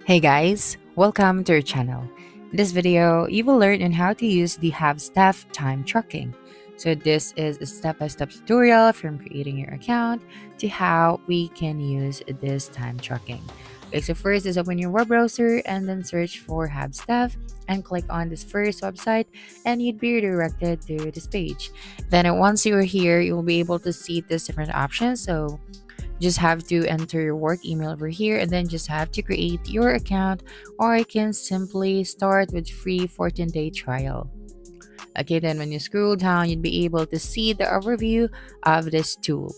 Hey guys, welcome to our channel. In this video, you will learn on how to use the Hubstaff time tracking. So this is a step-by-step tutorial from creating your account to how we can use this time tracking. Okay, so first is open your web browser and then search for Hubstaff and click on this first website and you'd be redirected to this page. Then once you're here, you'll be able to see these different options. So just have to enter your work email over here and then just have to create your account, or you can simply start with free 14-day trial. Okay, then when you scroll down, you'd be able to see the overview of this tool.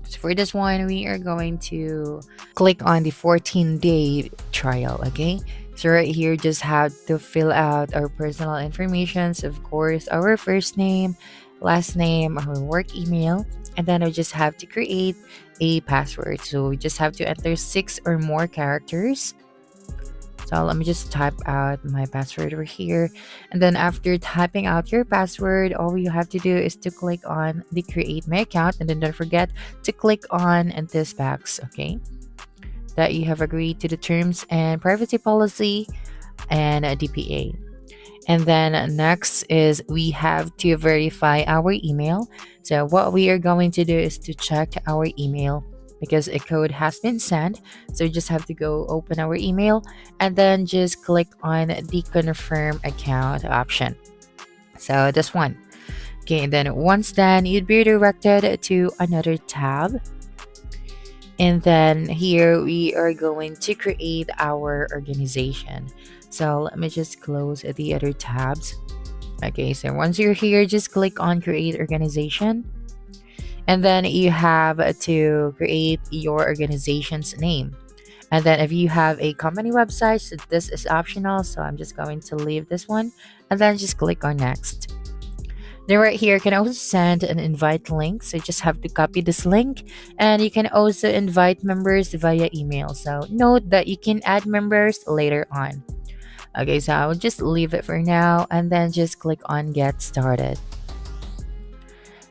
So for this one, we are going to click on the 14-day trial. Okay, so right here, just have to fill out our personal information. Of course, our first name, last name, our work email, and then we just have to create a password. So we just have to enter 6 or more characters. So let me just type out my password over here. And then after typing out your password, all you have to do is to click on the create my account. And then don't forget to click on this box, okay? That you have agreed to the terms and privacy policy and DPA. And then next is we have to verify our email. So what we are going to do is to check our email because a code has been sent. So you just have to go open our email and then just click on the confirm account option. So this one. Okay, and then once done, you'd be redirected to another tab. And then here we are going to create our organization. So let me just close the other tabs. Okay, so once you're here, just click on create organization. And then you have to create your organization's name. And then if you have a company website, so this is optional. So I'm just going to leave this one and then just click on next. Then right here, you can also send an invite link. So you just have to copy this link and you can also invite members via email. So note that you can add members later on. Okay, so I'll just leave it for now and then just click on get started.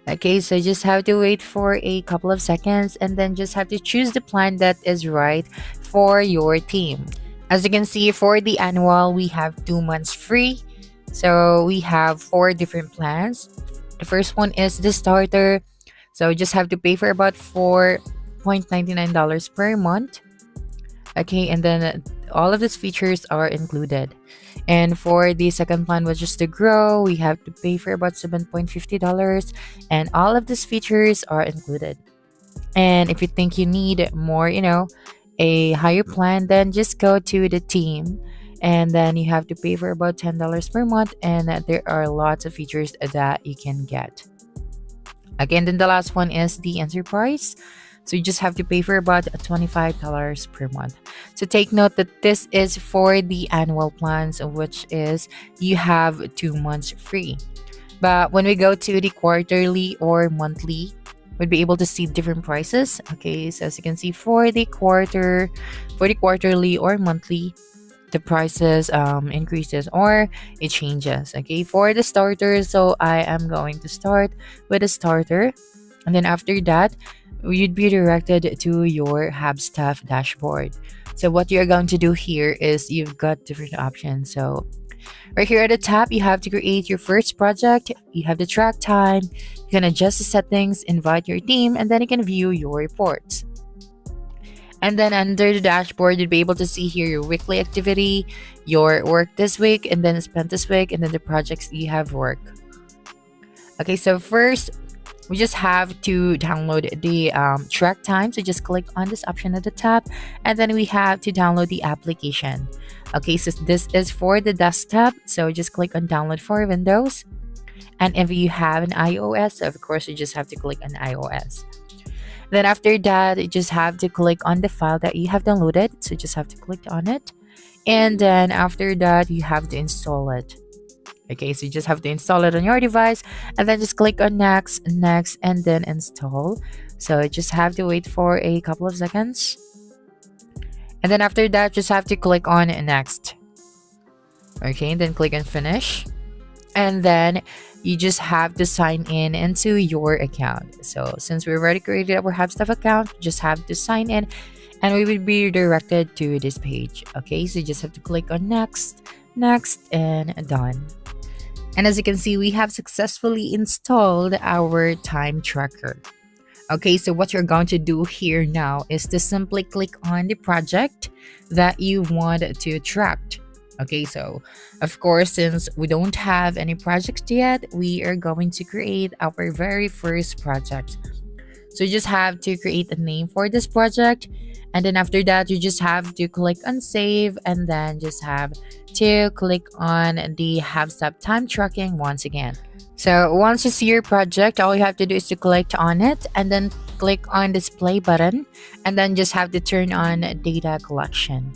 Okay, so just have to wait for a couple of seconds and then just have to choose the plan that is right for your team. As you can see, for the annual, we have 2 months free. So we have 4 different plans. The first one is the starter. So you just have to pay for about $4.99 per month. Okay, and then all of these features are included. And for the second plan, which is to grow, we have to pay for about $7.50, and all of these features are included. And if you think you need more, a higher plan, then just go to the team, and then you have to pay for about $10 per month, and there are lots of features that you can get. Again, then the last one is the enterprise. So you just have to pay for about $25 per month. So take note that this is for the annual plans, which is you have 2 months free. But when we go to the quarterly or monthly, we'd be able to see different prices. Okay, so as you can see, for the quarterly or monthly, the prices increases or it changes. Okay, for the starter, so I am going to start with a starter, and then after that, you'd be directed to your Hubstaff dashboard. So what you're going to do here is you've got different options. So right here at the top, you have to create your first project. You have the track time. You can adjust the settings, invite your team, and then you can view your reports. And then under the dashboard, you'll be able to see here your weekly activity, your work this week, and then spent this week, and then the projects you have worked. Okay, so first, we just have to download the track time. So just click on this option at the top, and then we have to download the application. Okay, so this is for the desktop. So just click on download for Windows. And if you have an iOS, of course, you just have to click on iOS. Then after that, you just have to click on the file that you have downloaded. So you just have to click on it. And then after that, you have to install it. Okay, so you just have to install it on your device and then just click on next, and then install. So you just have to wait for a couple of seconds. And then after that, just have to click on next. Okay, and then click on finish. And then you just have to sign in into your account. So since we already created our Hubstaff account, just have to sign in and we will be redirected to this page. Okay, so you just have to click on next, next, and done. And as you can see, we have successfully installed our time tracker. Okay, so what you're going to do here now is to simply click on the project that you want to track. Okay, so of course, since we don't have any projects yet, we are going to create our very first project. So you just have to create a name for this project. And then after that, you just have to click on save and then just have to click on the Hubstaff time tracking once again. So once you see your project, all you have to do is to click on it and then click on display button and then just have to turn on data collection.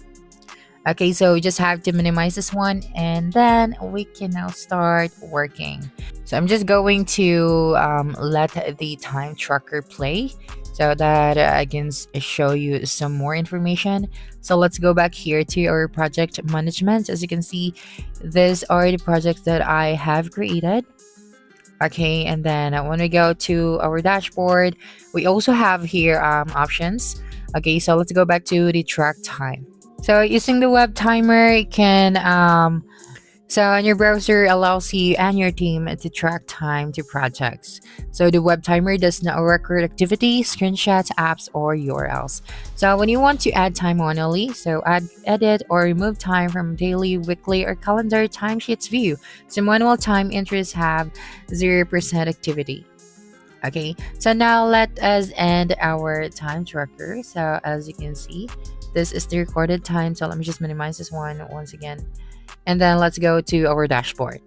Okay, so you just have to minimize this one and then we can now start working. So I'm just going to let the time tracker play so that I can show you some more information. So let's go back here to our project management. As you can see, these are the projects that I have created. Okay, and then when we go to our dashboard, we also have here options. Okay, so let's go back to the track time. So using the web timer, you can so on your browser allows you and your team to track time to projects. So the web timer does not record activities, screenshots, apps, or URLs. So when you want to add time manually, so edit or remove time from daily, weekly, or calendar timesheets view. So manual time entries have 0% activity. Okay, so now let us end our time tracker. So as you can see, this is the recorded time. So let me just minimize this one once again. And then let's go to our dashboard.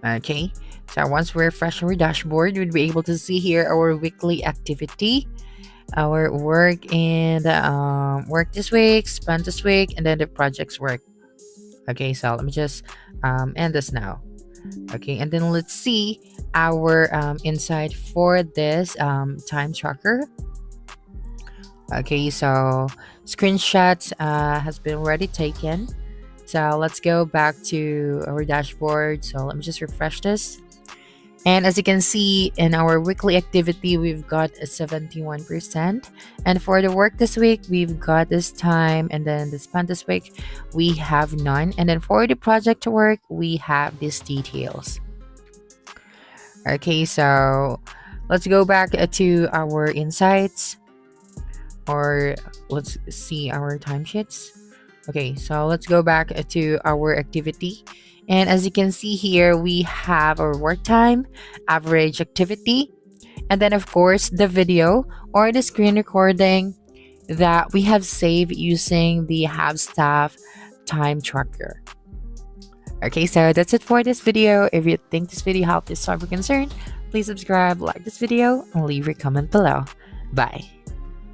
Okay, so once we refresh our dashboard, we'll be able to see here our weekly activity, our work and work this week, spent this week, and then the project's work. Okay, so let me just end this now. Okay, and then let's see our insight for this time tracker. Okay, so screenshots has been already taken. So let's go back to our dashboard. So let me just refresh this. And as you can see in our weekly activity, we've got a 71%. And for the work this week, we've got this time. And then the spent this week, we have none. And then for the project work, we have these details. Okay, so let's go back to our insights. Or let's see our timesheets. Okay, so let's go back to our activity. And as you can see here, we have our work time, average activity, and then of course the video or the screen recording that we have saved using the Hubstaff time tracker. Okay, so that's it for this video. If you think this video helped you solve your concern, please subscribe, like this video, and leave your comment below. Bye.